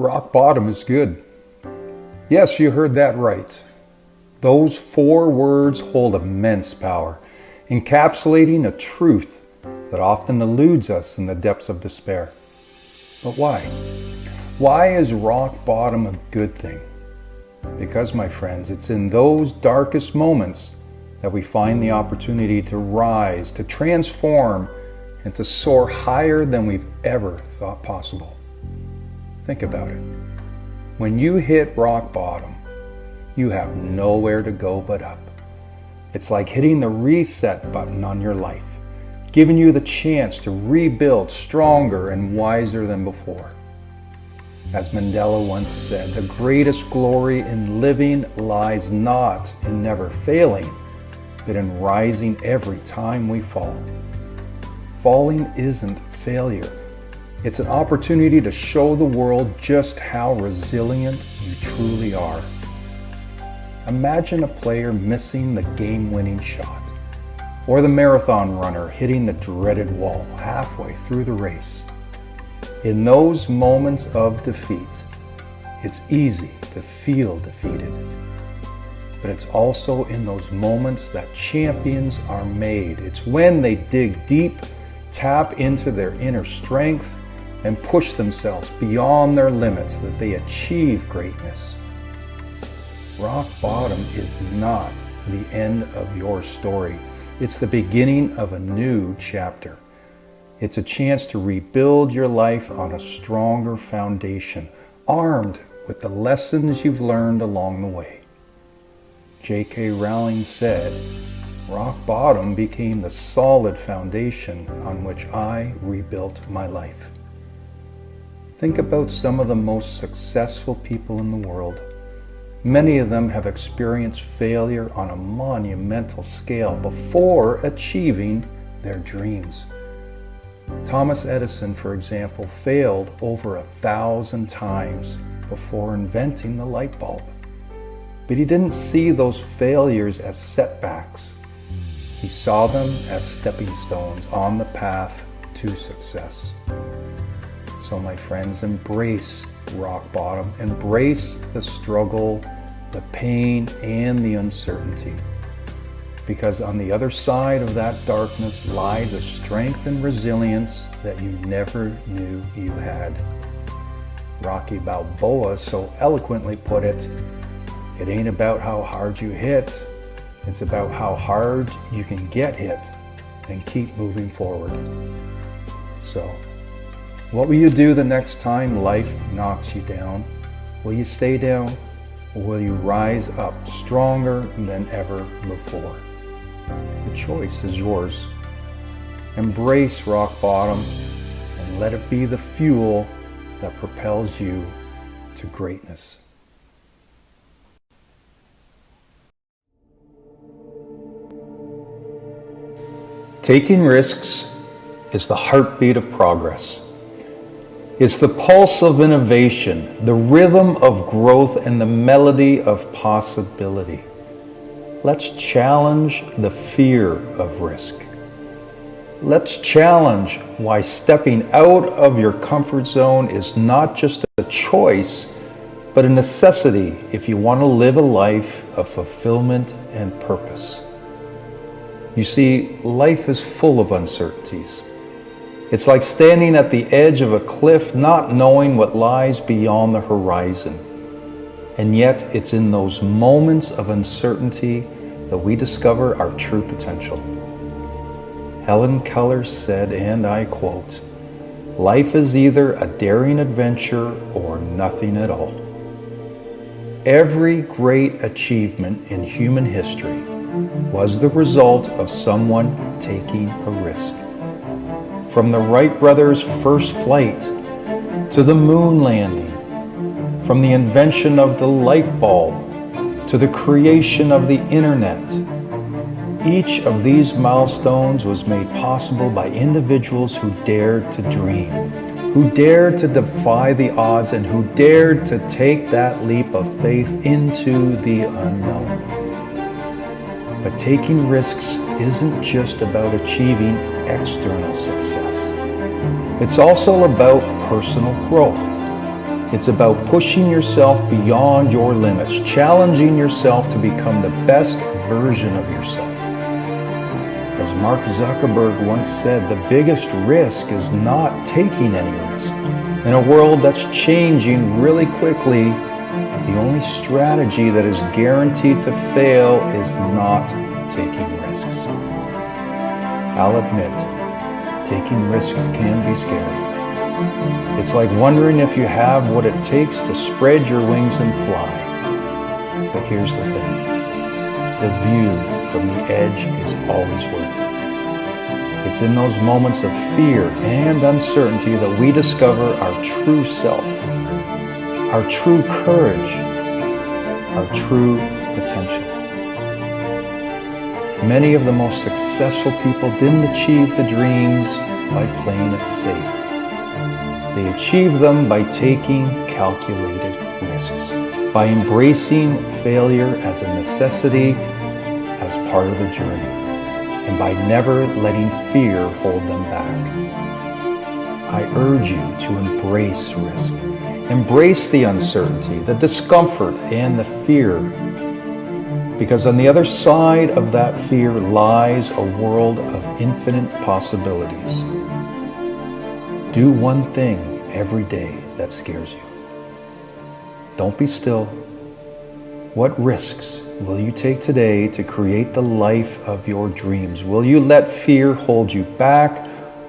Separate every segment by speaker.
Speaker 1: Rock bottom is good. Yes, you heard that right. Those 4 words hold immense power, encapsulating a truth that often eludes us in the depths of despair. But why? Why is rock bottom a good thing? Because, my friends, it's in those darkest moments that we find the opportunity to rise, to transform, and to soar higher than we've ever thought possible. Think about it. When you hit rock bottom, you have nowhere to go but up. It's like hitting the reset button on your life, giving you the chance to rebuild stronger and wiser than before. As Mandela once said, the greatest glory in living lies not in never failing, but in rising every time we fall. Falling isn't failure. It's an opportunity to show the world just how resilient you truly are. Imagine a player missing the game-winning shot, or the marathon runner hitting the dreaded wall halfway through the race. In those moments of defeat, it's easy to feel defeated. But it's also in those moments that champions are made. It's when they dig deep, tap into their inner strength, and push themselves beyond their limits that they achieve greatness. Rock bottom is not the end of your story. It's the beginning of a new chapter. It's a chance to rebuild your life on a stronger foundation, armed with the lessons you've learned along the way. J.K. Rowling said, "Rock bottom became the solid foundation on which I rebuilt my life." Think about some of the most successful people in the world. Many of them have experienced failure on a monumental scale before achieving their dreams. Thomas Edison, for example, failed over 1,000 times before inventing the light bulb. But he didn't see those failures as setbacks. He saw them as stepping stones on the path to success. So, my friends, embrace rock bottom. Embrace the struggle, the pain, and the uncertainty. Because on the other side of that darkness lies a strength and resilience that you never knew you had. Rocky Balboa so eloquently put it, "It ain't about how hard you hit, it's about how hard you can get hit and keep moving forward." So, what will you do the next time life knocks you down? Will you stay down, or will you rise up stronger than ever before? The choice is yours. Embrace rock bottom and let it be the fuel that propels you to greatness. Taking risks is the heartbeat of progress. It's the pulse of innovation, the rhythm of growth, and the melody of possibility. Let's challenge the fear of risk. Let's challenge why stepping out of your comfort zone is not just a choice, but a necessity if you want to live a life of fulfillment and purpose. You see, life is full of uncertainties. It's like standing at the edge of a cliff, not knowing what lies beyond the horizon. And yet, it's in those moments of uncertainty that we discover our true potential. Helen Keller said, and I quote, "Life is either a daring adventure or nothing at all." Every great achievement in human history was the result of someone taking a risk. From the Wright brothers' first flight to the moon landing, from the invention of the light bulb to the creation of the internet, each of these milestones was made possible by individuals who dared to dream, who dared to defy the odds, and who dared to take that leap of faith into the unknown. But taking risks isn't just about achieving external success. It's also about personal growth. It's about pushing yourself beyond your limits, challenging yourself to become the best version of yourself. As Mark Zuckerberg once said, the biggest risk is not taking any risk. In a world that's changing really quickly, the only strategy that is guaranteed to fail is not taking risks. I'll admit, taking risks can be scary. It's like wondering if you have what it takes to spread your wings and fly. But here's the thing. The view from the edge is always worth it. It's in those moments of fear and uncertainty that we discover our true self, our true courage, our true potential. Many of the most successful people didn't achieve the dreams by playing it safe. They achieve them by taking calculated risks, by embracing failure as a necessity, as part of the journey, and by never letting fear hold them back. I urge you to embrace risk. Embrace the uncertainty, the discomfort, and the fear, because on the other side of that fear lies a world of infinite possibilities. Do one thing every day that scares you. Don't be still. What risks will you take today to create the life of your dreams? Will you let fear hold you back,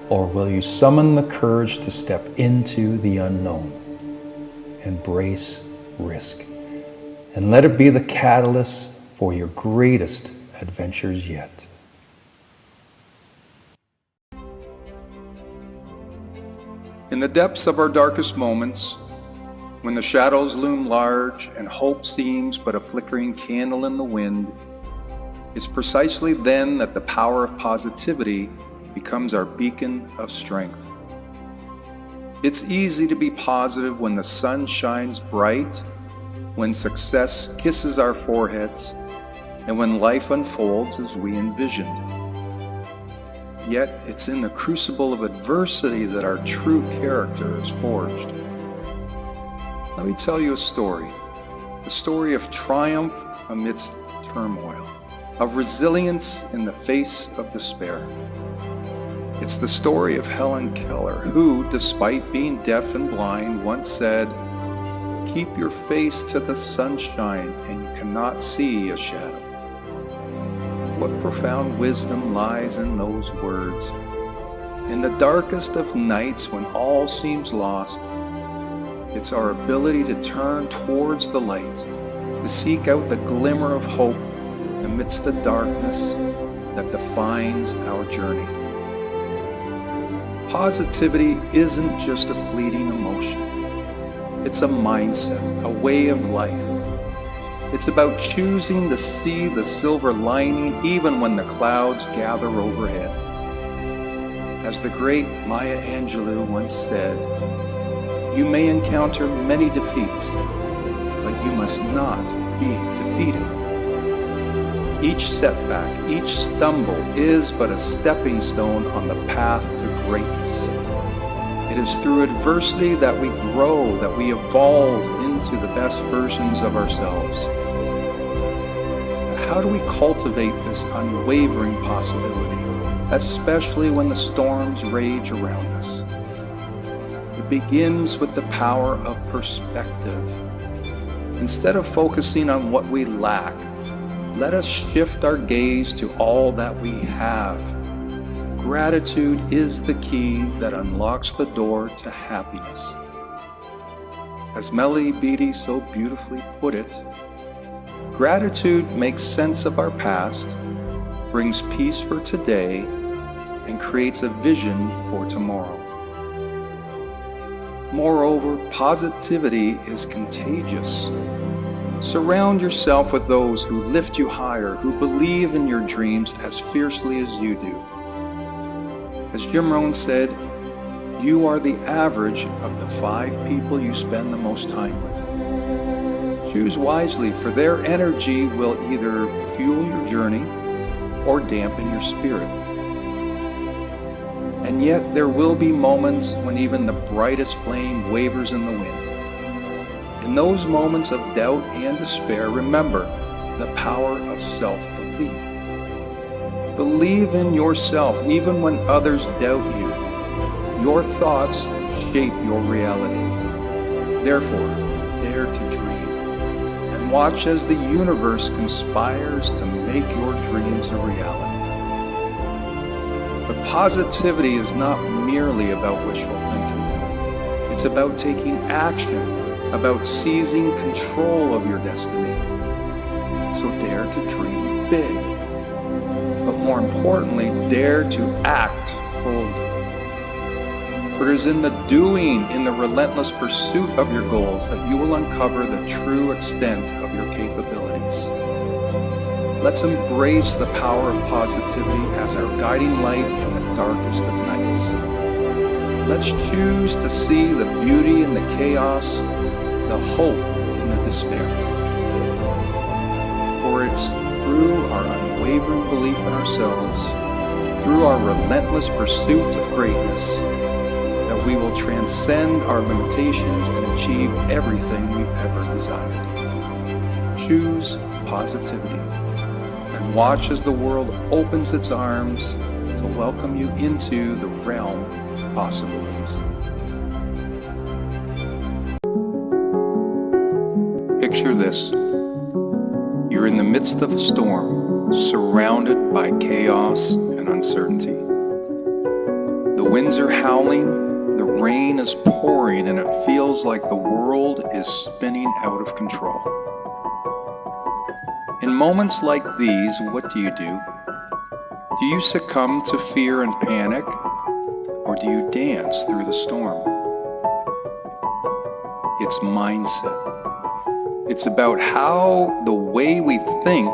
Speaker 1: or will you summon the courage to step into the unknown? Embrace risk, and let it be the catalyst for your greatest adventures yet. In the depths of our darkest moments, when the shadows loom large and hope seems but a flickering candle in the wind, it's precisely then that the power of positivity becomes our beacon of strength. It's easy to be positive when the sun shines bright, when success kisses our foreheads, and when life unfolds as we envisioned. Yet it's in the crucible of adversity that our true character is forged. Let me tell you a story of triumph amidst turmoil, of resilience in the face of despair. It's the story of Helen Keller, who, despite being deaf and blind, once said, "Keep your face to the sunshine and you cannot see a shadow." What profound wisdom lies in those words. In the darkest of nights when all seems lost, it's our ability to turn towards the light, to seek out the glimmer of hope amidst the darkness that defines our journey. Positivity isn't just a fleeting emotion. It's a mindset, a way of life. It's about choosing to see the silver lining even when the clouds gather overhead. As the great Maya Angelou once said, "You may encounter many defeats, but you must not be defeated." Each setback, each stumble is but a stepping stone on the path to greatness. It is through adversity that we grow, that we evolve into the best versions of ourselves. How do we cultivate this unwavering possibility, especially when the storms rage around us? It begins with the power of perspective. Instead of focusing on what we lack, let us shift our gaze to all that we have. Gratitude is the key that unlocks the door to happiness. As Melody Beattie so beautifully put it, gratitude makes sense of our past, brings peace for today, and creates a vision for tomorrow. Moreover, positivity is contagious. Surround yourself with those who lift you higher, who believe in your dreams as fiercely as you do. As Jim Rohn said, you are the average of the 5 people you spend the most time with. Choose wisely, for their energy will either fuel your journey or dampen your spirit. And yet there will be moments when even the brightest flame wavers in the wind. In those moments of doubt and despair, remember the power of self-belief. Believe in yourself even when others doubt you. Your thoughts shape your reality. Therefore, dare to dream and watch as the universe conspires to make your dreams a reality. But positivity is not merely about wishful thinking. It's about taking action, about seizing control of your destiny. So dare to dream big. But more importantly, dare to act boldly. For it is in the doing, in the relentless pursuit of your goals, that you will uncover the true extent of your capabilities. Let's embrace the power of positivity as our guiding light in the darkest of nights. Let's choose to see the beauty in the chaos, the hope in the despair. For it's through our unwavering belief in ourselves, through our relentless pursuit of greatness, that we will transcend our limitations and achieve everything we've ever desired. Choose positivity and watch as the world opens its arms to welcome you into the realm of possibilities. Picture this. You're in the midst of a storm, surrounded by chaos and uncertainty. The winds are howling, the rain is pouring, and it feels like the world is spinning out of control. In moments like these, what do? Do you succumb to fear and panic, or do you dance through the storm? It's mindset. It's about how the way we think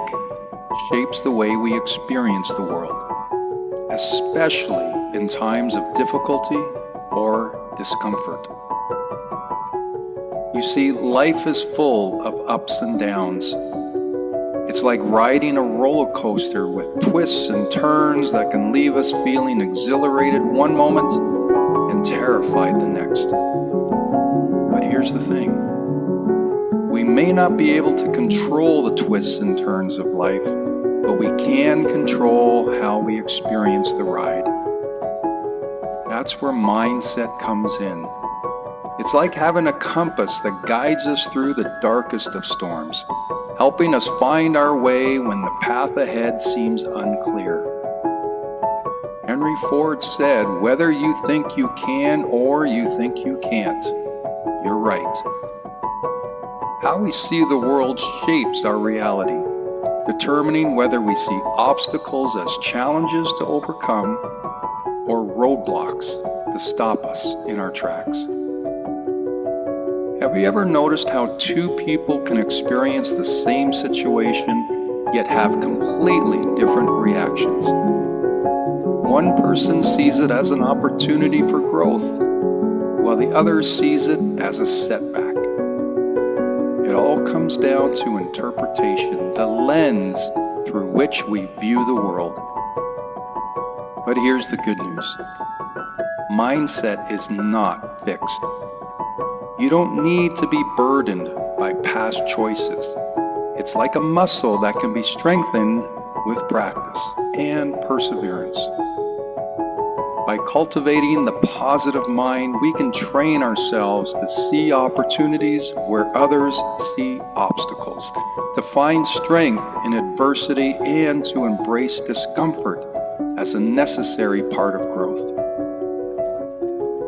Speaker 1: shapes the way we experience the world, especially in times of difficulty or discomfort. You see, life is full of ups and downs. It's like riding a roller coaster with twists and turns that can leave us feeling exhilarated one moment and terrified the next. But here's the thing. We may not be able to control the twists and turns of life, but we can control how we experience the ride. That's where mindset comes in. It's like having a compass that guides us through the darkest of storms, helping us find our way when the path ahead seems unclear. Henry Ford said, "Whether you think you can or you think you can't, you're right." How we see the world shapes our reality, determining whether we see obstacles as challenges to overcome or roadblocks to stop us in our tracks. Have you ever noticed how two people can experience the same situation yet have completely different reactions? One person sees it as an opportunity for growth, while the other sees it as a setback. It all comes down to interpretation, the lens through which we view the world. But here's the good news. Mindset is not fixed. You don't need to be burdened by past choices. It's like a muscle that can be strengthened with practice and perseverance. By cultivating the positive mind, we can train ourselves to see opportunities where others see obstacles, to find strength in adversity, and to embrace discomfort as a necessary part of growth.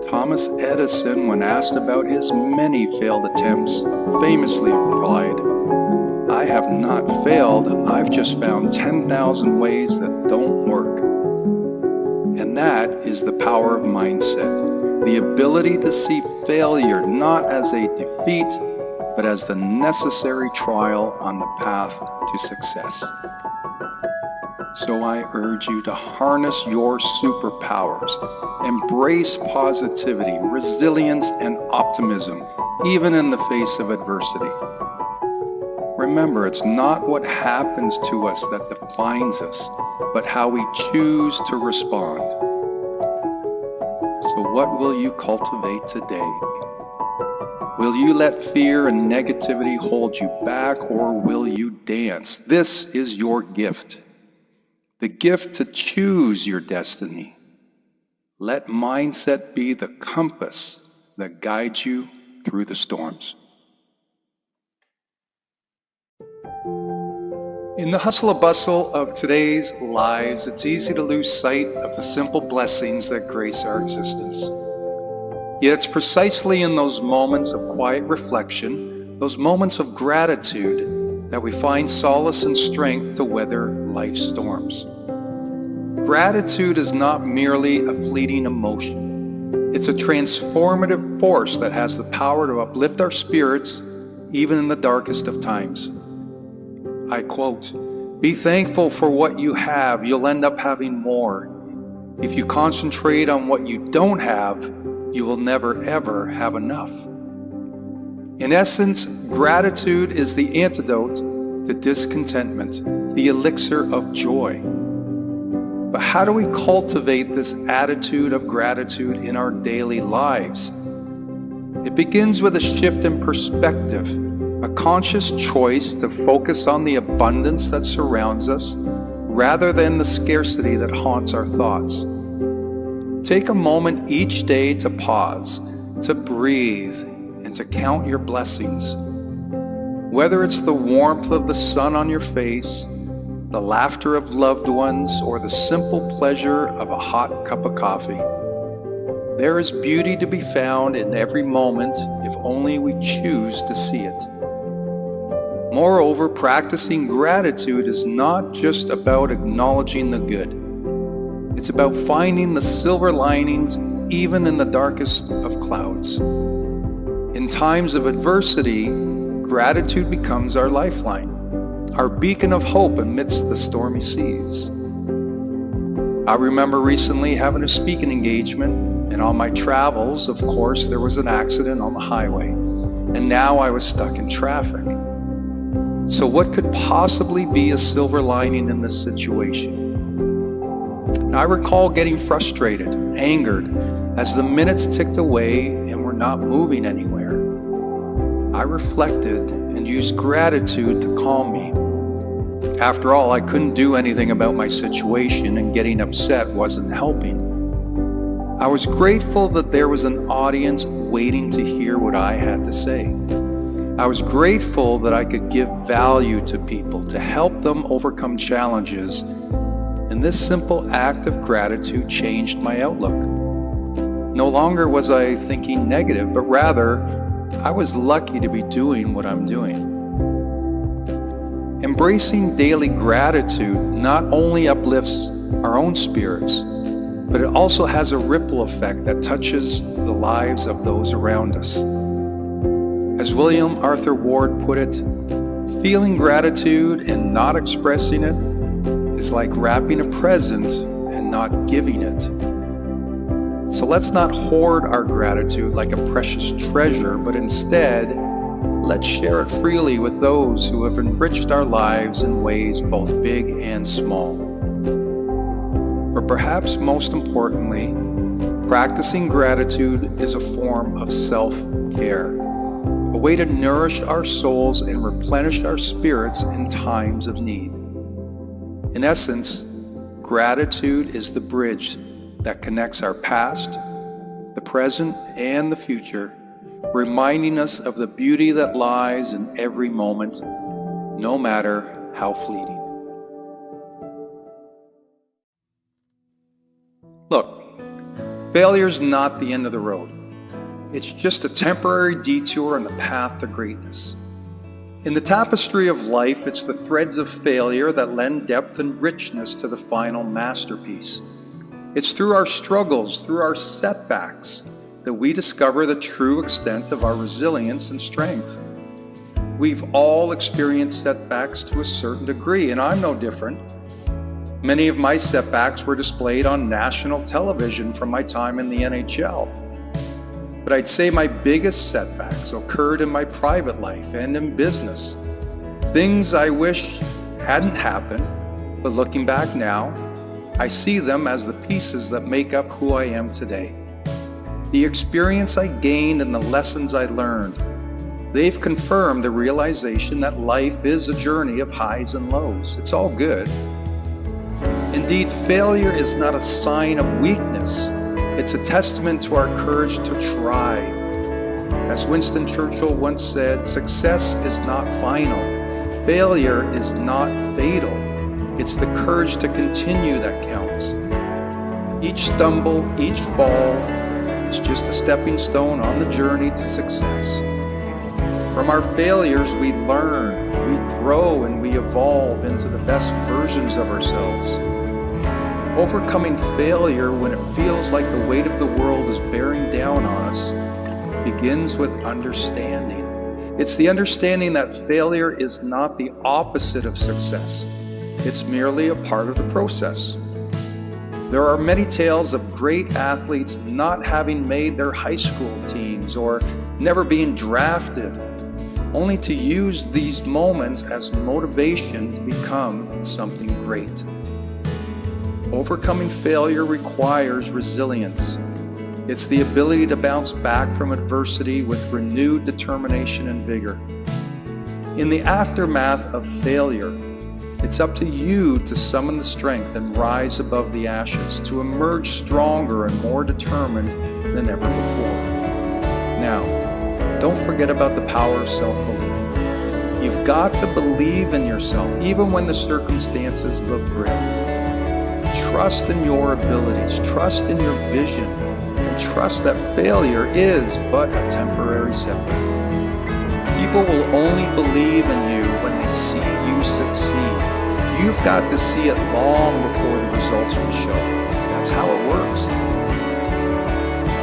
Speaker 1: Thomas Edison, when asked about his many failed attempts, famously replied, "I have not failed, I've just found 10,000 ways that don't work." And that is the power of mindset, the ability to see failure not as a defeat, but as the necessary trial on the path to success. So I urge you to harness your superpowers, embrace positivity, resilience, and optimism, even in the face of adversity. Remember, it's not what happens to us that defines us, but how we choose to respond. So what will you cultivate today? Will you let fear and negativity hold you back, or will you dance? This is your gift. The gift to choose your destiny. Let mindset be the compass that guides you through the storms. In the hustle and bustle of today's lives, it's easy to lose sight of the simple blessings that grace our existence. Yet it's precisely in those moments of quiet reflection, those moments of gratitude, that we find solace and strength to weather life's storms. Gratitude is not merely a fleeting emotion. It's a transformative force that has the power to uplift our spirits even in the darkest of times. I quote, "Be thankful for what you have. You'll end up having more. If you concentrate on what you don't have, you will never ever have enough." In essence, gratitude is the antidote to discontentment, the elixir of joy. But how do we cultivate this attitude of gratitude in our daily lives? It begins with a shift in perspective, a conscious choice to focus on the abundance that surrounds us rather than the scarcity that haunts our thoughts. Take a moment each day to pause, to breathe, and to count your blessings. Whether it's the warmth of the sun on your face, the laughter of loved ones, or the simple pleasure of a hot cup of coffee, there is beauty to be found in every moment if only we choose to see it. Moreover, practicing gratitude is not just about acknowledging the good. It's about finding the silver linings even in the darkest of clouds. In times of adversity, gratitude becomes our lifeline, our beacon of hope amidst the stormy seas. I remember recently having a speaking engagement, and on my travels, of course, there was an accident on the highway, and now I was stuck in traffic. So what could possibly be a silver lining in this situation? And I recall getting frustrated, angered, as the minutes ticked away and were not moving anywhere. I reflected and used gratitude to calm me. After all, I couldn't do anything about my situation, and getting upset wasn't helping. I was grateful that there was an audience waiting to hear what I had to say. I was grateful that I could give value to people, to help them overcome challenges. And this simple act of gratitude changed my outlook. No longer was I thinking negative, but rather, I was lucky to be doing what I'm doing. Embracing daily gratitude not only uplifts our own spirits, but it also has a ripple effect that touches the lives of those around us. As William Arthur Ward put it, feeling gratitude and not expressing it is like wrapping a present and not giving it. So let's not hoard our gratitude like a precious treasure, but instead, let's share it freely with those who have enriched our lives in ways both big and small. But perhaps most importantly, practicing gratitude is a form of self-care, a way to nourish our souls and replenish our spirits in times of need. In essence, gratitude is the bridge that connects our past, the present, and the future, reminding us of the beauty that lies in every moment, no matter how fleeting. Look, failure's not the end of the road. It's just a temporary detour on the path to greatness. In the tapestry of life, it's the threads of failure that lend depth and richness to the final masterpiece. It's through our struggles, through our setbacks, that we discover the true extent of our resilience and strength. We've all experienced setbacks to a certain degree, and I'm no different. Many of my setbacks were displayed on national television from my time in the NHL. But I'd say my biggest setbacks occurred in my private life and in business. Things I wish hadn't happened, but looking back now, I see them as the pieces that make up who I am today. The experience I gained and the lessons I learned They've confirmed the realization that life is a journey of highs and lows. It's all good. Indeed, failure is not a sign of weakness. It's a testament to our courage to try. As Winston Churchill once said, success is not final. Failure is not fatal. It's the courage to continue that counts. Each stumble, each fall, is just a stepping stone on the journey to success. From our failures, we learn, we grow, and we evolve into the best versions of ourselves. Overcoming failure when it feels like the weight of the world is bearing down on us begins with understanding. It's the understanding that failure is not the opposite of success. It's merely a part of the process. There are many tales of great athletes not having made their high school teams or never being drafted, only to use these moments as motivation to become something great. Overcoming failure requires resilience. It's the ability to bounce back from adversity with renewed determination and vigor. In the aftermath of failure, it's up to you to summon the strength and rise above the ashes, to emerge stronger and more determined than ever before. Now, don't forget about the power of self-belief. You've got to believe in yourself, even when the circumstances look grim. Trust in your abilities, trust in your vision, and trust that failure is but a temporary setback. People will only believe in you when they see you succeed. You've got to see it long before the results will show. That's how it works.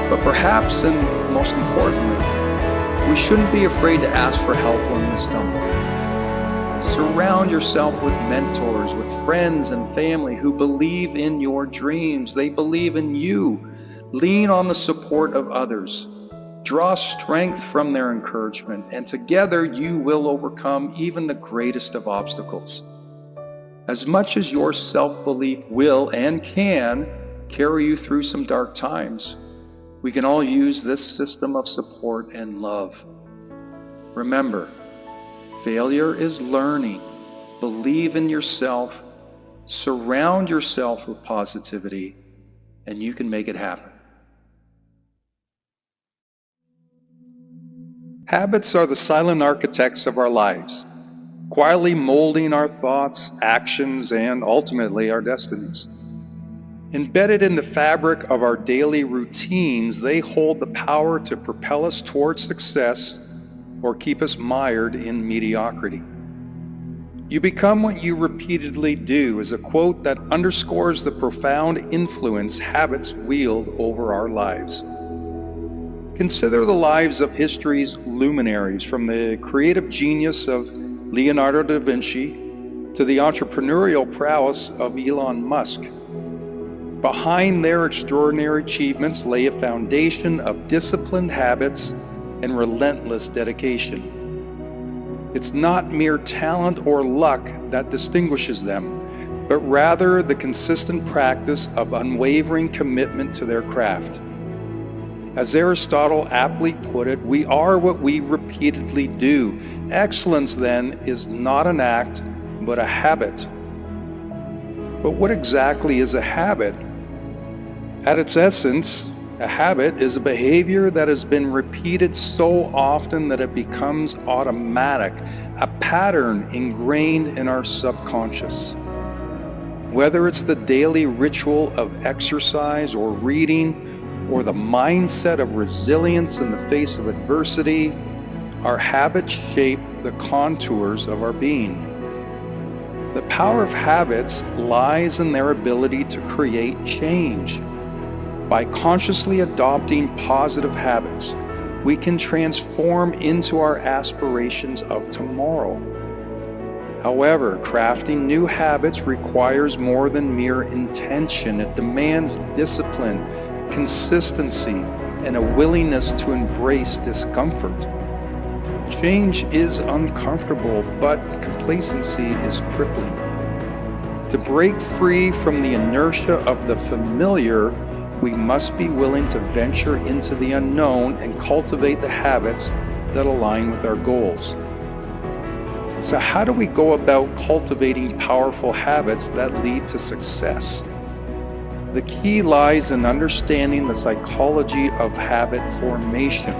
Speaker 1: But perhaps, and most importantly, we shouldn't be afraid to ask for help when we stumble. Surround yourself with mentors, with friends and family who believe in your dreams. They believe in you. Lean on the support of others. Draw strength from their encouragement, and together you will overcome even the greatest of obstacles. As much as your self-belief will and can carry you through some dark times, we can all use this system of support and love. Remember, failure is learning. Believe in yourself, surround yourself with positivity, and you can make it happen. Habits are the silent architects of our lives, quietly molding our thoughts, actions, and ultimately our destinies. Embedded in the fabric of our daily routines, they hold the power to propel us towards success or keep us mired in mediocrity. You become what you repeatedly do is a quote that underscores the profound influence habits wield over our lives. Consider the lives of history's luminaries, from the creative genius of Leonardo da Vinci to the entrepreneurial prowess of Elon Musk. Behind their extraordinary achievements lay a foundation of disciplined habits and relentless dedication. It's not mere talent or luck that distinguishes them, but rather the consistent practice of unwavering commitment to their craft. As Aristotle aptly put it, we are what we repeatedly do. Excellence, then, is not an act, but a habit. But what exactly is a habit? At its essence, a habit is a behavior that has been repeated so often that it becomes automatic, a pattern ingrained in our subconscious. Whether it's the daily ritual of exercise or reading, or the mindset of resilience in the face of adversity, our habits shape the contours of our being. The power of habits lies in their ability to create change. By consciously adopting positive habits, we can transform into our aspirations of tomorrow. However, crafting new habits requires more than mere intention. It demands discipline, consistency, and a willingness to embrace discomfort. Change is uncomfortable, but complacency is crippling. To break free from the inertia of the familiar, we must be willing to venture into the unknown and cultivate the habits
Speaker 2: that align with our goals. So how do we go about cultivating powerful habits that lead to success? The key lies in understanding the psychology of habit formation.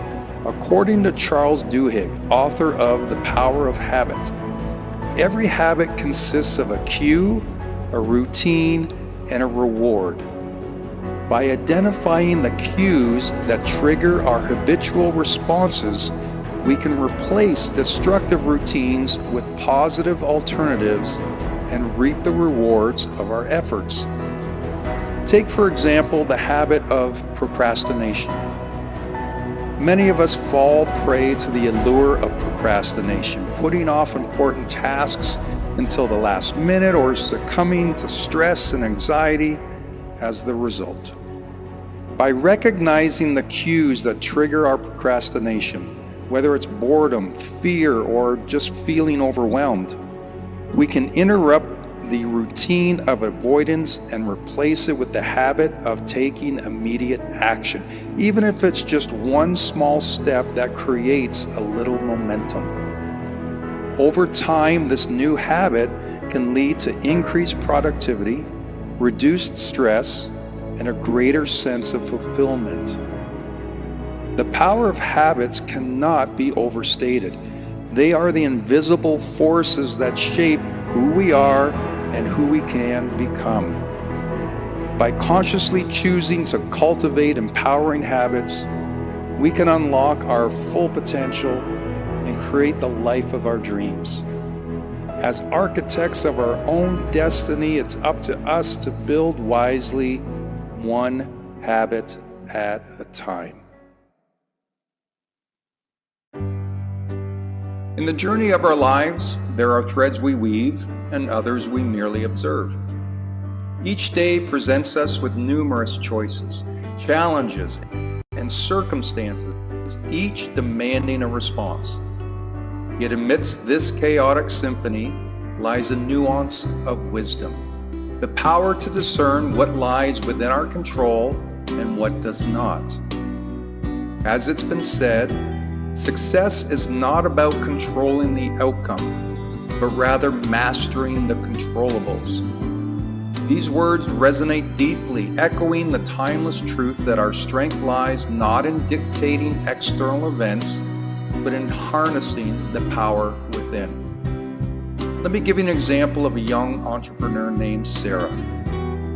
Speaker 2: According to Charles Duhigg, author of The Power of Habit, every habit consists of a cue, a routine, and a reward. By identifying the cues that trigger our habitual responses, we can replace destructive routines with positive alternatives and reap the rewards of our efforts. Take, for example, the habit of procrastination. Many of us fall prey to the allure of procrastination, putting off important tasks until the last minute or succumbing to stress and anxiety as the result. By recognizing the cues that trigger our procrastination, whether it's boredom, fear, or just feeling overwhelmed, we can interrupt the routine of avoidance and replace it with the habit of taking immediate action, even if it's just one small step that creates a little momentum. Over time, this new habit can lead to increased productivity, reduced stress, and a greater sense of fulfillment. The power of habits cannot be overstated. They are the invisible forces that shape who we are and who we can become. By consciously choosing to cultivate empowering habits, we can unlock our full potential and create the life of our dreams. As architects of our own destiny, it's up to us to build wisely, one habit at a time. In the journey of our lives, there are threads we weave and others we merely observe. Each day presents us with numerous choices, challenges, and circumstances, each demanding a response. Yet amidst this chaotic symphony lies a nuance of wisdom, the power to discern what lies within our control and what does not. As it's been said, success is not about controlling the outcome, but rather mastering the controllables. These words resonate deeply, echoing the timeless truth that our strength lies not in dictating external events, but in harnessing the power within. Let me give you an example of a young entrepreneur named Sarah.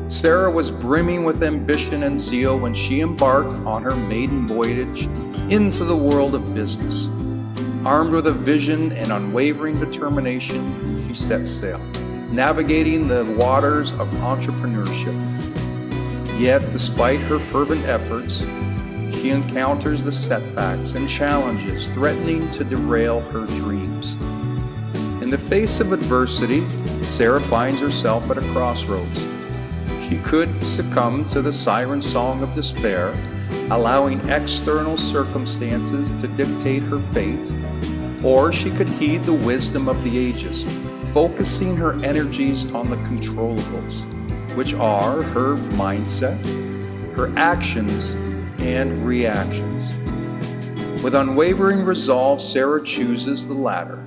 Speaker 2: Sarah was brimming with ambition and zeal when she embarked on her maiden voyage into the world of business. Armed with a vision and unwavering determination, she set sail, navigating the waters of entrepreneurship. Yet, despite her fervent efforts, she encounters the setbacks and challenges threatening to derail her dreams. In the face of adversity, Sarah finds herself at a crossroads. She could succumb to the siren song of despair, allowing external circumstances to dictate her fate, or she could heed the wisdom of the ages, focusing her energies on the controllables, which are her mindset, her actions, and reactions. With unwavering resolve, Sarah chooses the latter.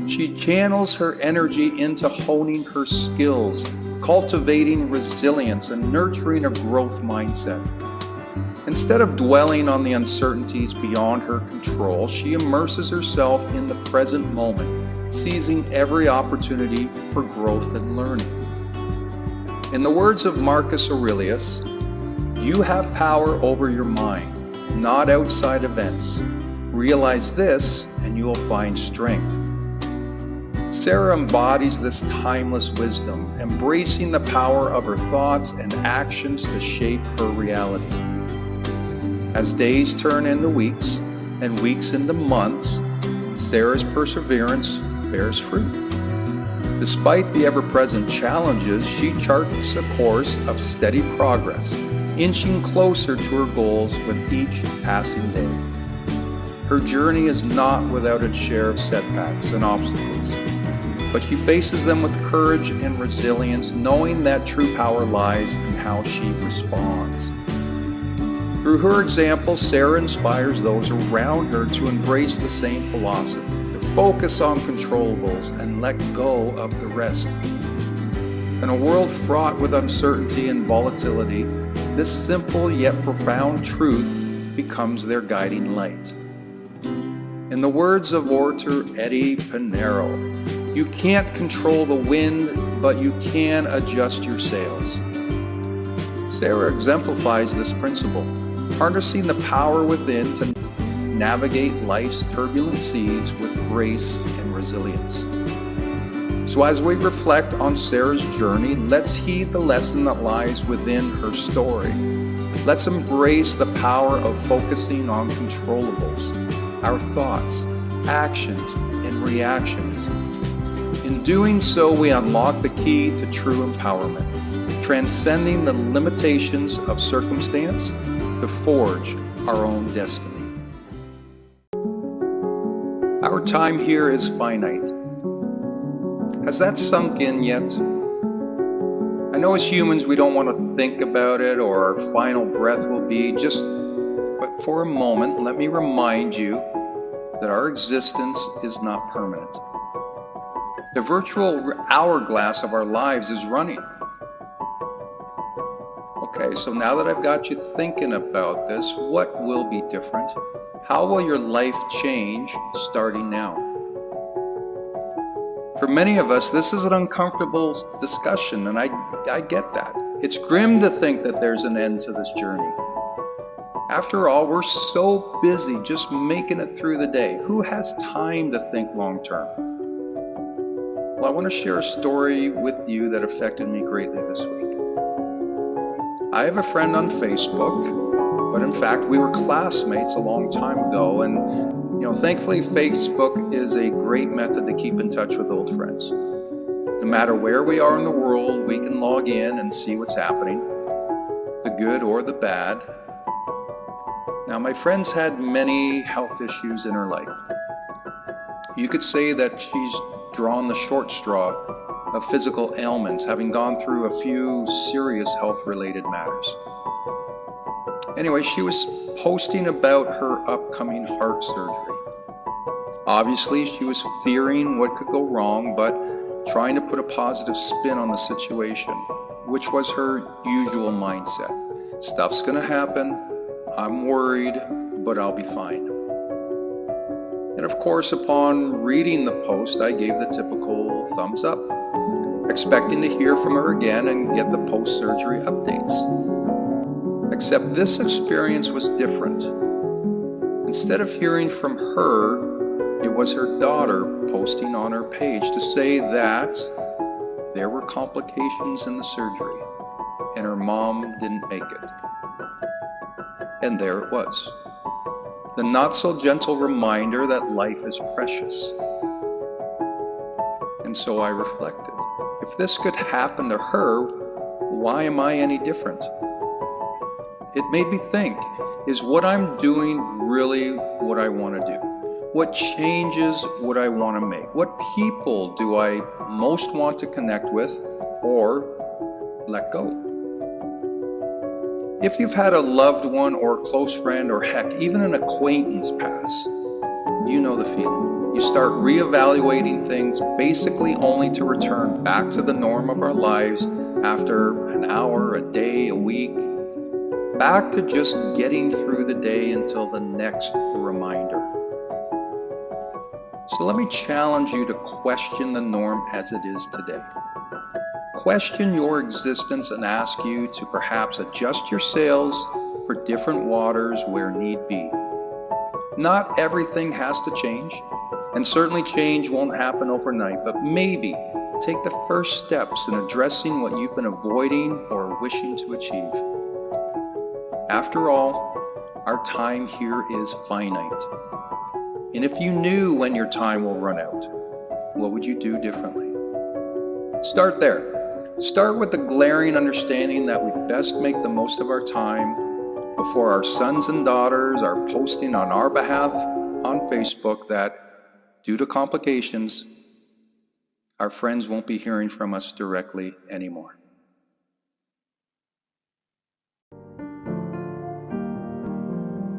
Speaker 2: She channels her energy into honing her skills, cultivating resilience, and nurturing a growth mindset. Instead of dwelling on the uncertainties beyond her control, she immerses herself in the present moment, seizing every opportunity for growth and learning. In the words of Marcus Aurelius, "You have power over your mind, not outside events. Realize this, and you will find strength." Sarah embodies this timeless wisdom, embracing the power of her thoughts and actions to shape her reality. As days turn into weeks and weeks into months, Sarah's perseverance bears fruit. Despite the ever-present challenges, she charts a course of steady progress, inching closer to her goals with each passing day. Her journey is not without its share of setbacks and obstacles, but she faces them with courage and resilience, knowing that true power lies in how she responds. Through her example, Sarah inspires those around her to embrace the same philosophy, to focus on controllables and let go of the rest. In a world fraught with uncertainty and volatility, this simple yet profound truth becomes their guiding light. In the words of orator Eddie Pinero, you can't control the wind, but you can adjust your sails. Sarah exemplifies this principle, harnessing the power within to navigate life's turbulent seas with grace and resilience. So as we reflect on Sarah's journey, let's heed the lesson that lies within her story. Let's embrace the power of focusing on controllables, our thoughts, actions, and reactions. In doing so, we unlock the key to true empowerment, transcending the limitations of circumstance to forge our own destiny. Our time here is finite. Has that sunk in yet? I know as humans we don't want to think about it or our final breath will be, but for a moment, let me remind you that our existence is not permanent. The virtual hourglass of our lives is running. Okay, so now that I've got you thinking about this, what will be different? How will your life change starting now? For many of us, this is an uncomfortable discussion, and I get that. It's grim to think that there's an end to this journey. After all, we're so busy just making it through the day. Who has time to think long term? Well, I want to share a story with you that affected me greatly this week. I have a friend on Facebook, but in fact, we were classmates a long time ago, and thankfully, Facebook is a great method to keep in touch with old friends. No matter where we are in the world, we can log in and see what's happening, the good or the bad. Now, my friend's had many health issues in her life. You could say that she's drawn the short straw of physical ailments, having gone through a few serious health-related matters. Anyway, she was posting about her upcoming heart surgery. Obviously, she was fearing what could go wrong, but trying to put a positive spin on the situation, which was her usual mindset. Stuff's gonna happen, I'm worried, but I'll be fine. And of course, upon reading the post, I gave the typical thumbs up, expecting to hear from her again and get the post-surgery updates. Except this experience was different. Instead of hearing from her, it was her daughter posting on her page to say that there were complications in the surgery and her mom didn't make it. And there it was. The not so gentle reminder that life is precious. And so I reflected. If this could happen to her, why am I any different? It made me think, is what I'm doing really what I want to do? What changes would I want to make? What people do I most want to connect with or let go? If you've had a loved one or a close friend or heck, even an acquaintance pass, you know the feeling. You start reevaluating things basically only to return back to the norm of our lives after an hour, a day, a week, back to just getting through the day until the next reminder. So let me challenge you to question the norm as it is today. Question your existence and ask you to perhaps adjust your sails for different waters where need be. Not everything has to change, and certainly change won't happen overnight, but maybe take the first steps in addressing what you've been avoiding or wishing to achieve. After all, our time here is finite. And if you knew when your time will run out, what would you do differently? Start there. Start with the glaring understanding that we best make the most of our time before our sons and daughters are posting on our behalf on Facebook that, due to complications, our friends won't be hearing from us directly anymore.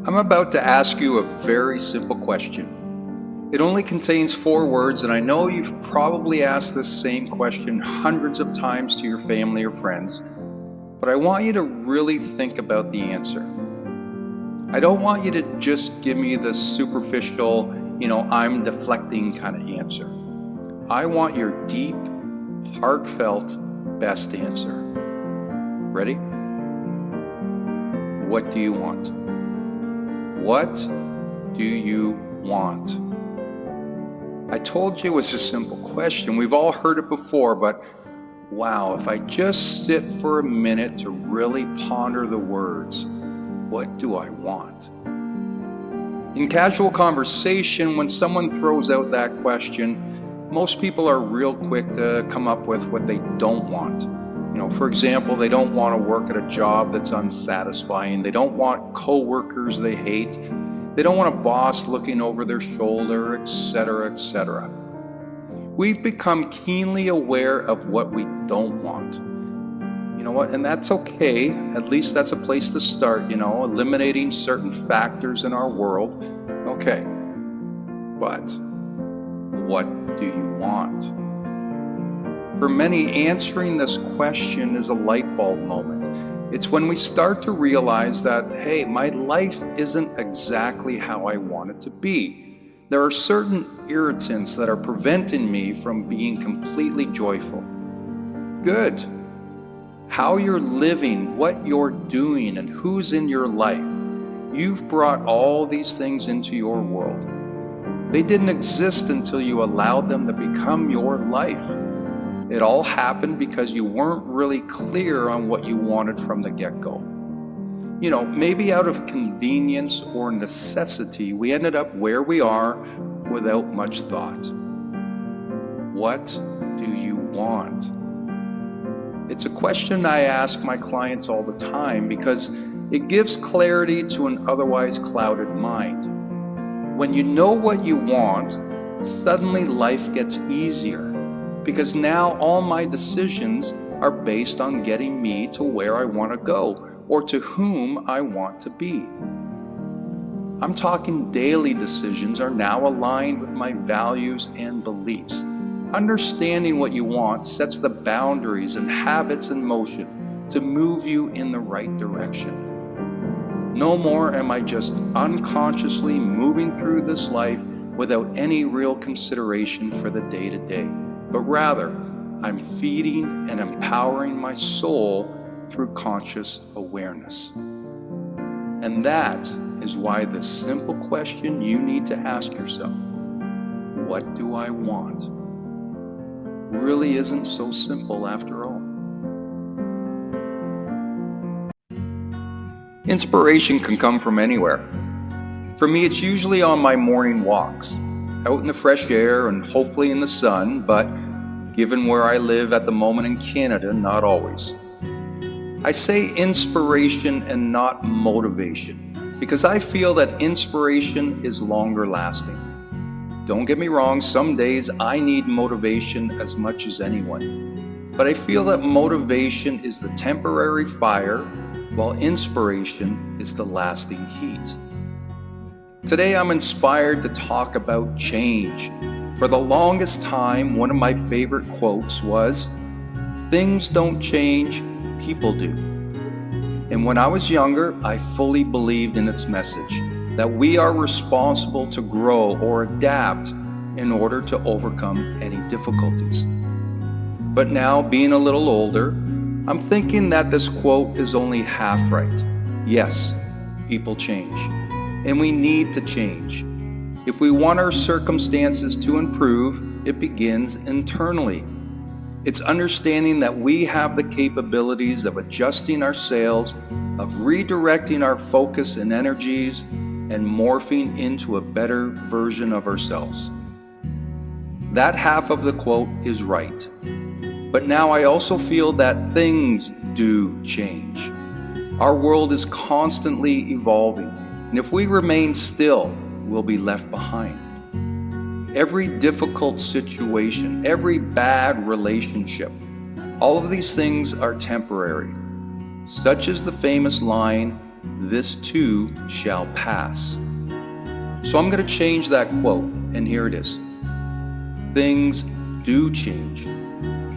Speaker 2: I'm about to ask you a very simple question. It only contains 4 words, and I know you've probably asked this same question hundreds of times to your family or friends, but I want you to really think about the answer. I don't want you to just give me the superficial, I'm deflecting kind of answer. I want your deep, heartfelt, best answer. Ready? What do you want? What do you want? I told you it was a simple question. We've all heard it before, but wow, if I just sit for a minute to really ponder the words, what do I want? In casual conversation, when someone throws out that question, most people are real quick to come up with what they don't want. For example, they don't want to work at a job that's unsatisfying. They don't want coworkers they hate. They don't want a boss looking over their shoulder, etc., etc. We've become keenly aware of what we don't want. You know what? And that's okay. At least that's a place to start, eliminating certain factors in our world. Okay. But what do you want? For many, answering this question is a light bulb moment. It's when we start to realize that, hey, my life isn't exactly how I want it to be. There are certain irritants that are preventing me from being completely joyful. Good. How you're living, what you're doing, and who's in your life. You've brought all these things into your world. They didn't exist until you allowed them to become your life. It all happened because you weren't really clear on what you wanted from the get-go. Maybe out of convenience or necessity, we ended up where we are without much thought. What do you want? It's a question I ask my clients all the time because it gives clarity to an otherwise clouded mind. When you know what you want, suddenly life gets easier. Because now all my decisions are based on getting me to where I want to go or to whom I want to be. I'm talking daily decisions are now aligned with my values and beliefs. Understanding what you want sets the boundaries and habits in motion to move you in the right direction. No more am I just unconsciously moving through this life without any real consideration for the day-to-day. But rather, I'm feeding and empowering my soul through conscious awareness. And that is why the simple question you need to ask yourself, what do I want, really isn't so simple after all. Inspiration can come from anywhere. For me, it's usually on my morning walks, out in the fresh air and hopefully in the sun, but given where I live at the moment in Canada, not always. I say inspiration and not motivation because I feel that inspiration is longer lasting. Don't get me wrong, some days I need motivation as much as anyone, but I feel that motivation is the temporary fire while inspiration is the lasting heat. Today I'm inspired to talk about change. For the longest time, one of my favorite quotes was, "Things don't change, people do." And when I was younger, I fully believed in its message, that we are responsible to grow or adapt in order to overcome any difficulties. But now, being a little older, I'm thinking that this quote is only half right. Yes, people change. And we need to change. If we want our circumstances to improve, it begins internally. It's understanding that we have the capabilities of adjusting our sails, of redirecting our focus and energies, and morphing into a better version of ourselves. That half of the quote is right. But now I also feel that things do change. Our world is constantly evolving. And if we remain still, we'll be left behind. Every difficult situation, every bad relationship, all of these things are temporary. Such is the famous line, this too shall pass. So I'm going to change that quote, and here it is. Things do change.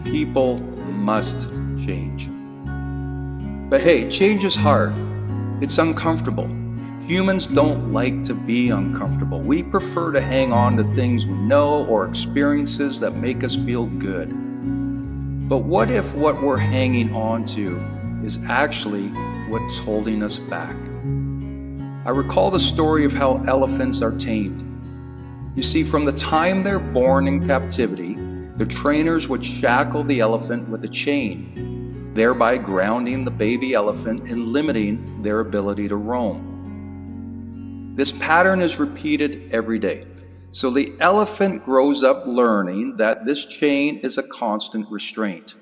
Speaker 2: People must change. But hey, change is hard. It's uncomfortable. Humans don't like to be uncomfortable. We prefer to hang on to things we know or experiences that make us feel good. But what if what we're hanging on to is actually what's holding us back? I recall the story of how elephants are tamed. You see, from the time they're born in captivity, the trainers would shackle the elephant with a chain, thereby grounding the baby elephant and limiting their ability to roam. This pattern is repeated every day. So the elephant grows up learning that this chain is a constant restraint.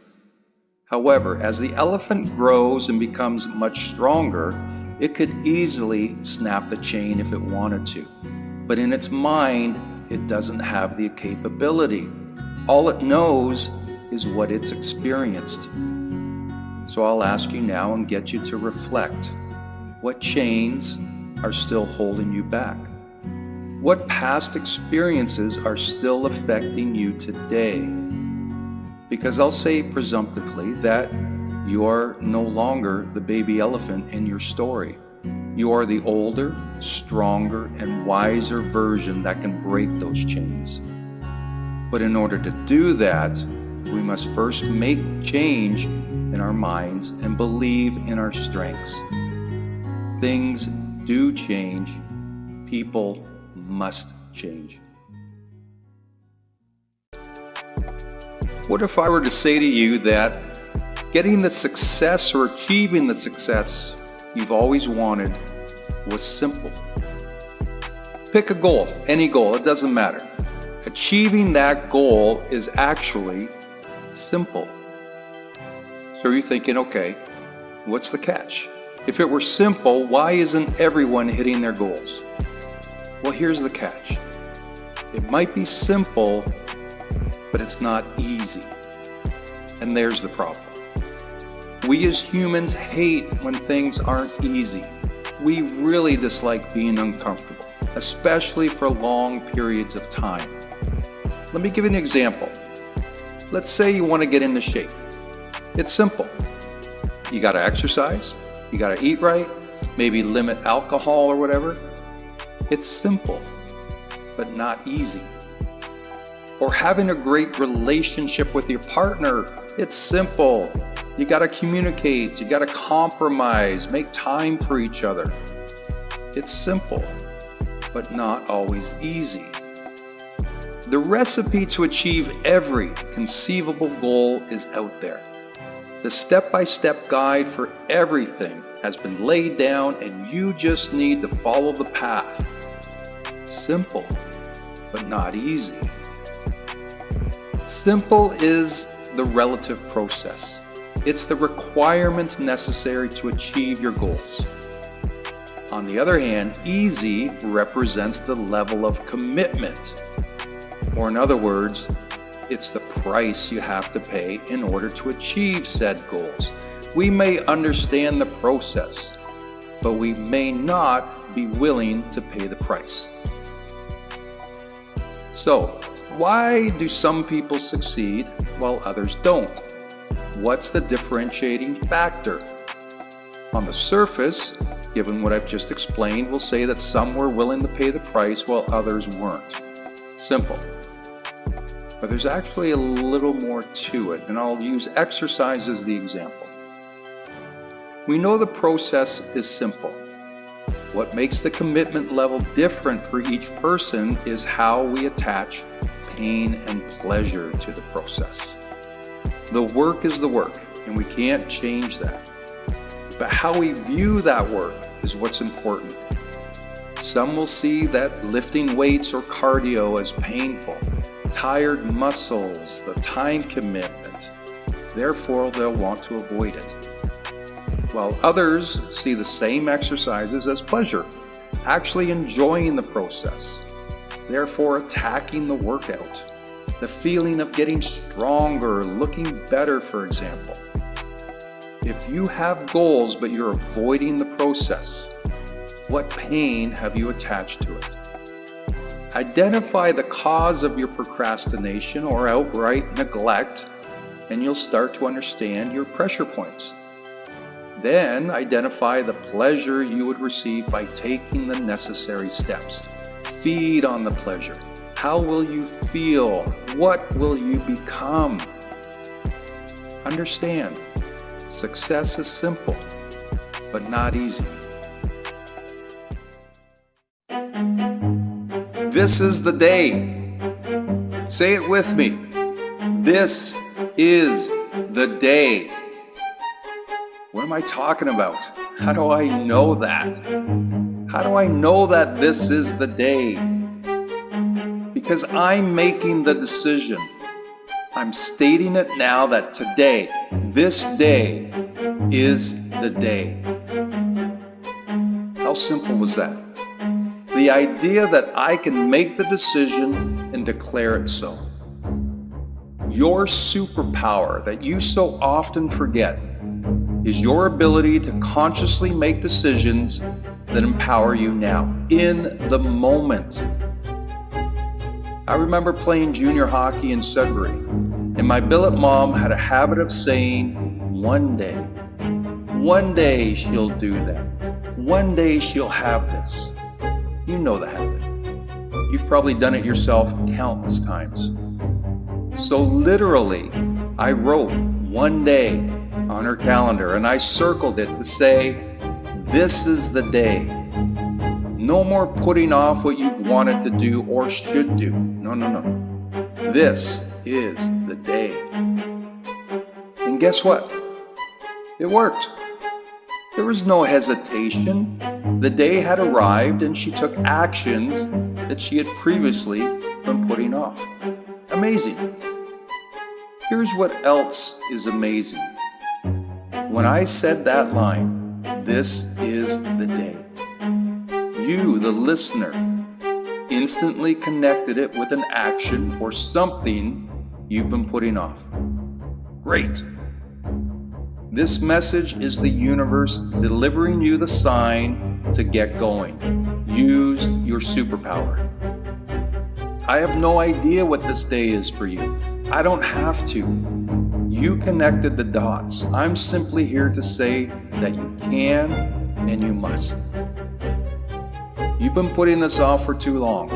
Speaker 2: However, as the elephant grows and becomes much stronger, it could easily snap the chain if it wanted to. But in its mind, it doesn't have the capability. All it knows is what it's experienced. So I'll ask you now and get you to reflect. What chains are still holding you back? What past experiences are still affecting you today? Because I'll say presumptively that you are no longer the baby elephant in your story. You are the older, stronger, and wiser version that can break those chains. But in order to do that, we must first make change in our minds and believe in our strengths. Things do change. People must change. What if I were to say to you that getting the success or achieving the success you've always wanted was simple? Pick a goal, any goal, it doesn't matter. Achieving that goal is actually simple. So you're thinking, okay, what's the catch? If it were simple, why isn't everyone hitting their goals? Well, here's the catch. It might be simple, but it's not easy. And there's the problem. We as humans hate when things aren't easy. We really dislike being uncomfortable, especially for long periods of time. Let me give you an example. Let's say you want to get into shape. It's simple. You got to exercise, you got to eat right, maybe limit alcohol or whatever. It's simple, but not easy. Or having a great relationship with your partner. It's simple. You got to communicate, you got to compromise, make time for each other. It's simple, but not always easy. The recipe to achieve every conceivable goal is out there. The step-by-step guide for everything has been laid down, and you just need to follow the path. Simple, but not easy. Simple is the relative process. It's the requirements necessary to achieve your goals. On the other hand, easy represents the level of commitment. Or in other words, it's the price you have to pay in order to achieve said goals. We may understand the process, but we may not be willing to pay the price. So, why do some people succeed while others don't? What's the differentiating factor? On the surface, given what I've just explained, we'll say that some were willing to pay the price while others weren't. Simple. But there's actually a little more to it, and I'll use exercise as the example. We know the process is simple. What makes the commitment level different for each person is how we attach pain and pleasure to the process. The work is the work, and we can't change that. But how we view that work is what's important. Some will see that lifting weights or cardio as painful, tired muscles, the time commitment. Therefore, they'll want to avoid it. While others see the same exercises as pleasure, actually enjoying the process. Therefore, attacking the workout. The feeling of getting stronger, looking better, for example. If you have goals but you're avoiding the process, what pain have you attached to it? Identify the cause of your procrastination or outright neglect, and you'll start to understand your pressure points. Then identify the pleasure you would receive by taking the necessary steps. Feed on the pleasure. How will you feel? What will you become? Understand, success is simple, but not easy. This is the day. Say it with me. This is the day. What am I talking about? How do I know that? How do I know that this is the day? Because I'm making the decision. I'm stating it now that today, this day, is the day. How simple was that? The idea that I can make the decision and declare it so. Your superpower that you so often forget is your ability to consciously make decisions that empower you now, in the moment. I remember playing junior hockey in Sudbury, and my billet mom had a habit of saying, one day she'll do that. One day she'll have this. You know the habit. You've probably done it yourself countless times. So literally, I wrote one day on her calendar and I circled it to say, this is the day. No more putting off what you've wanted to do or should do. No. This is the day. And guess what? It worked. There was no hesitation. The day had arrived and she took actions that she had previously been putting off. Amazing. Here's what else is amazing. When I said that line, this is the day, you, the listener, instantly connected it with an action or something you've been putting off. Great. This message is the universe delivering you the sign to get going. Use your superpower. I have no idea what this day is for you. I don't have to. You connected the dots. I'm simply here to say that you can and you must. You've been putting this off for too long.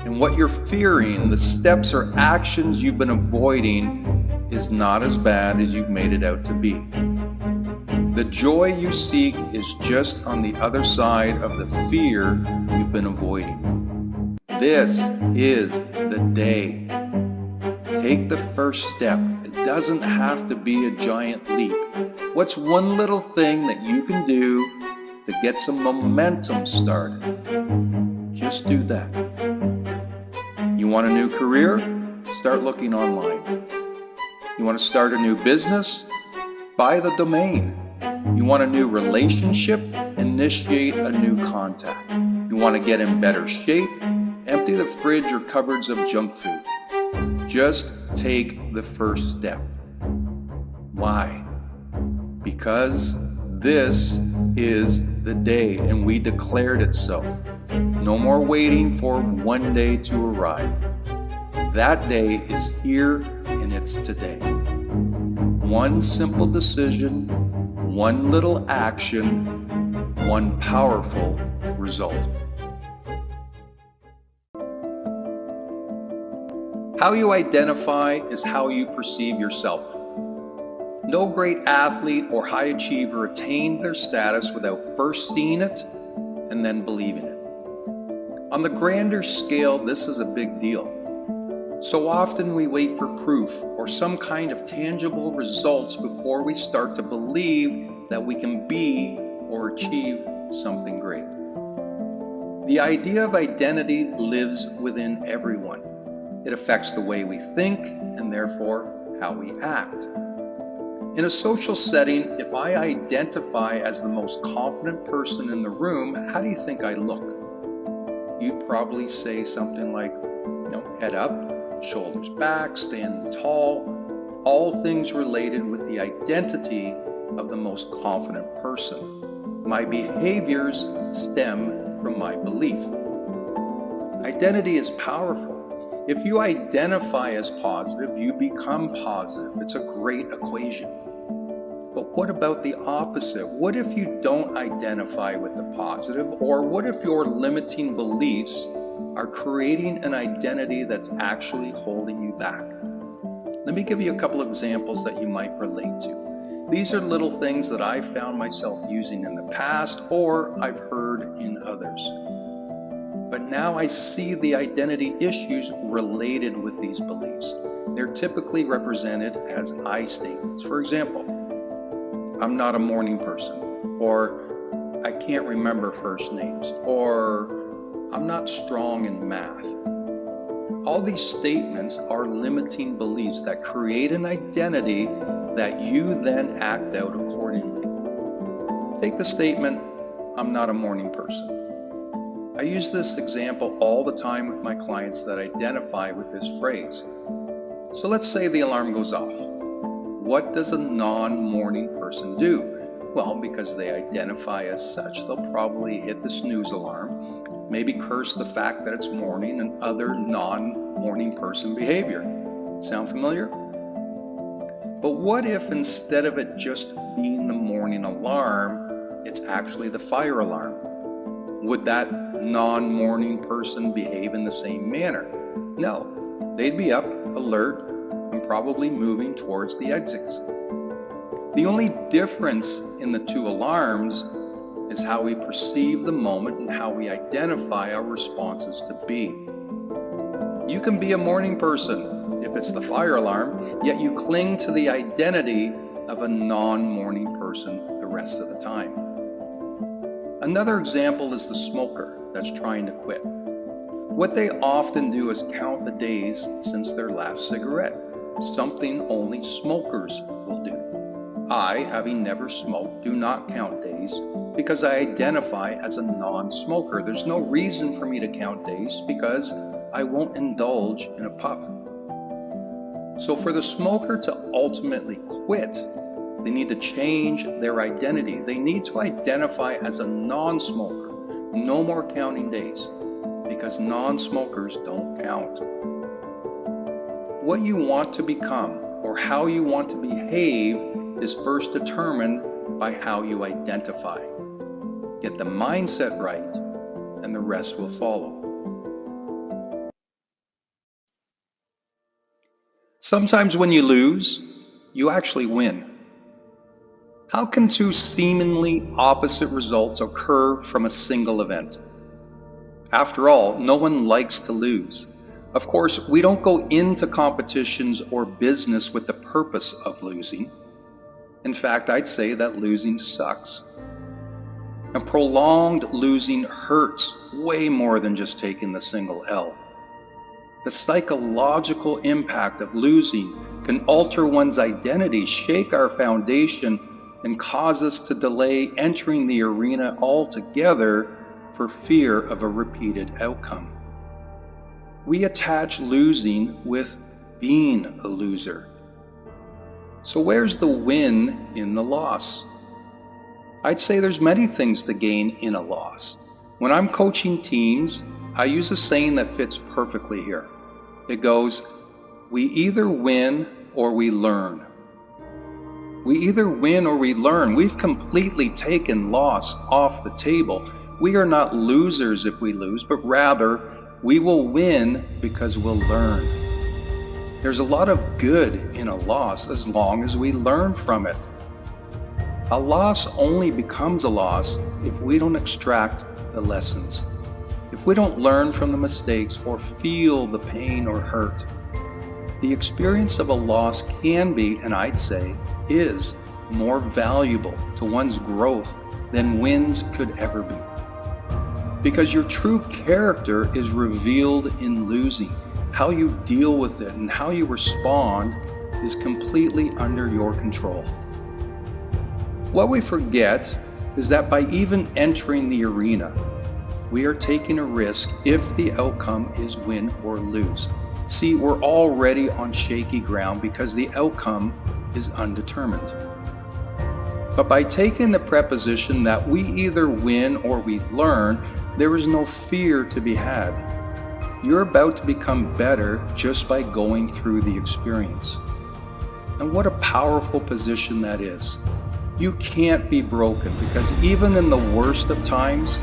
Speaker 2: And what you're fearing, the steps or actions you've been avoiding, is not as bad as you've made it out to be. The joy you seek is just on the other side of the fear you've been avoiding. This is the day. Take the first step. It doesn't have to be a giant leap. What's one little thing that you can do to get some momentum started? Just do that. You want a new career? Start looking online. You want to start a new business? Buy the domain. You want a new relationship? Initiate a new contact. You want to get in better shape? Empty the fridge or cupboards of junk food. Just take the first step. Why? Because this is the day, and we declared it so. No more waiting for one day to arrive. That day is here, and it's today. One simple decision, one little action, one powerful result. How you identify is how you perceive yourself. No great athlete or high achiever attained their status without first seeing it and then believing it. On the grander scale, this is a big deal. So often we wait for proof or some kind of tangible results before we start to believe that we can be or achieve something great. The idea of identity lives within everyone. It affects the way we think and therefore how we act. In a social setting, if I identify as the most confident person in the room, how do you think I look? You'd probably say something like, head up, shoulders back, standing tall, all things related with the identity of the most confident person. My behaviors stem from my belief. Identity is powerful. If you identify as positive, you become positive. It's a great equation. But what about the opposite? What if you don't identify with the positive? Or what if your limiting beliefs are creating an identity that's actually holding you back? Let me give you a couple examples that you might relate to. These are little things that I found myself using in the past or I've heard in others. But now I see the identity issues related with these beliefs. They're typically represented as I statements. For example, I'm not a morning person, or I can't remember first names, or I'm not strong in math. All these statements are limiting beliefs that create an identity that you then act out accordingly. Take the statement, I'm not a morning person. I use this example all the time with my clients that identify with this phrase. So let's say the alarm goes off. What does a non-morning person do? Well, because they identify as such, they'll probably hit the snooze alarm, maybe curse the fact that it's morning and other non-morning person behavior. Sound familiar? But what if instead of it just being the morning alarm, it's actually the fire alarm? Would that non-morning person behave in the same manner? No, they'd be up, alert, and probably moving towards the exits. The only difference in the two alarms is how we perceive the moment and how we identify our responses to be. You can be a morning person if it's the fire alarm, yet you cling to the identity of a non-morning person the rest of the time. Another example is the smoker that's trying to quit. What they often do is count the days since their last cigarette, something only smokers will do. I, having never smoked, do not count days because I identify as a non-smoker. There's no reason for me to count days because I won't indulge in a puff. So for the smoker to ultimately quit, they need to change their identity. They need to identify as a non-smoker. No more counting days, because non-smokers don't count. What you want to become or how you want to behave is first determined by how you identify. Get the mindset right, and the rest will follow. Sometimes when you lose, you actually win. How can two seemingly opposite results occur from a single event? After all, no one likes to lose. Of course, we don't go into competitions or business with the purpose of losing. In fact, I'd say that losing sucks. And prolonged losing hurts way more than just taking the single L. The psychological impact of losing can alter one's identity, shake our foundation, and cause us to delay entering the arena altogether for fear of a repeated outcome. We attach losing with being a loser. So where's the win in the loss? I'd say there's many things to gain in a loss. When I'm coaching teams, I use a saying that fits perfectly here. It goes, we either win or we learn. We either win or we learn. We've completely taken loss off the table. We are not losers if we lose, but rather we will win because we'll learn. There's a lot of good in a loss as long as we learn from it. A loss only becomes a loss if we don't extract the lessons, if we don't learn from the mistakes or feel the pain or hurt. The experience of a loss can be, and I'd say is, more valuable to one's growth than wins could ever be. Because your true character is revealed in losing. How you deal with it and how you respond is completely under your control. What we forget is that by even entering the arena, we are taking a risk if the outcome is win or lose. See, we're already on shaky ground because the outcome is undetermined. But by taking the preposition that we either win or we learn, there is no fear to be had. You're about to become better just by going through the experience. And what a powerful position that is. You can't be broken, because even in the worst of times,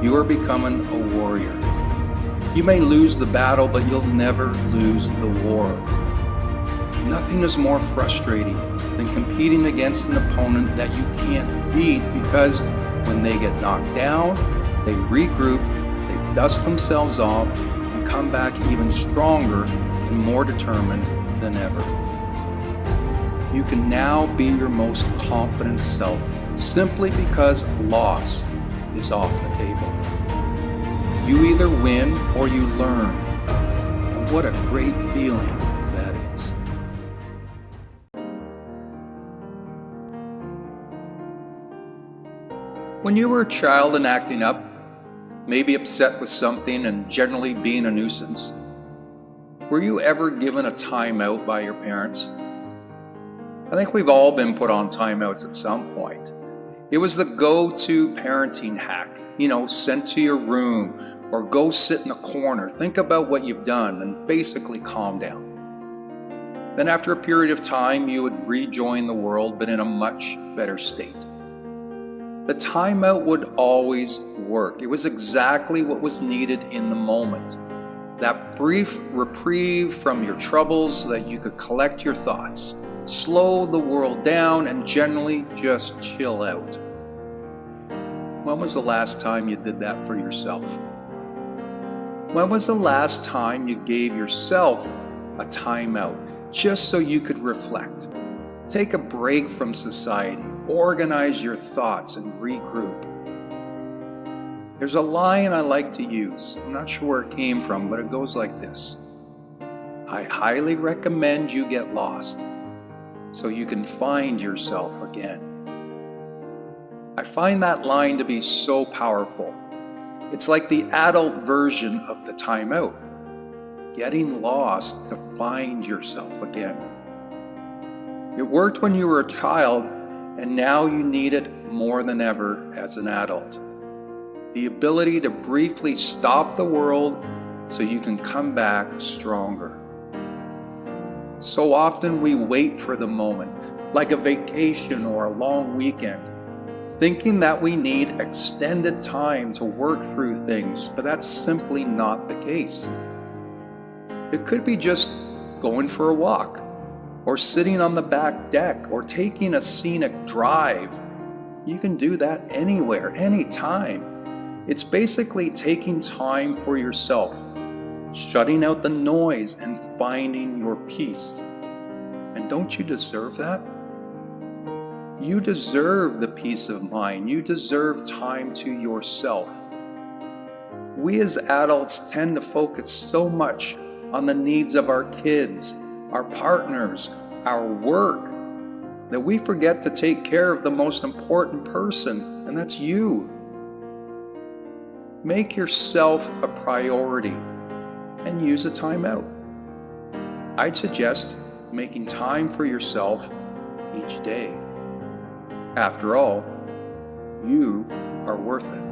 Speaker 2: you are becoming a warrior. You may lose the battle, but you'll never lose the war. Nothing is more frustrating than competing against an opponent that you can't beat, because when they get knocked down, they regroup, they dust themselves off, and come back even stronger and more determined than ever. You can now be your most confident self, simply because loss is off the table. You either win or you learn. And what a great feeling that is. When you were a child and acting up, maybe upset with something and generally being a nuisance, were you ever given a timeout by your parents? I think we've all been put on timeouts at some point. It was the go-to parenting hack, sent to your room or go sit in a corner, think about what you've done and basically calm down. Then after a period of time, you would rejoin the world, but in a much better state. The timeout would always work. It was exactly what was needed in the moment. That brief reprieve from your troubles so that you could collect your thoughts, slow the world down, and generally just chill out. When was the last time you did that for yourself? When was the last time you gave yourself a timeout just so you could reflect? Take a break from society, organize your thoughts, and regroup. There's a line I like to use. I'm not sure where it came from, but it goes like this. I highly recommend you get lost so you can find yourself again. I find that line to be so powerful. It's like the adult version of the timeout. Getting lost to find yourself again. It worked when you were a child, and now you need it more than ever as an adult. The ability to briefly stop the world so you can come back stronger. So often we wait for the moment, like a vacation or a long weekend, thinking that we need extended time to work through things, but that's simply not the case. It could be just going for a walk, or sitting on the back deck, or taking a scenic drive. You can do that anywhere, anytime. It's basically taking time for yourself, shutting out the noise and finding your peace. And don't you deserve that? You deserve the peace of mind. You deserve time to yourself. We as adults tend to focus so much on the needs of our kids, our partners, our work, that we forget to take care of the most important person, and that's you. Make yourself a priority and use a timeout. I'd suggest making time for yourself each day. After all, you are worth it.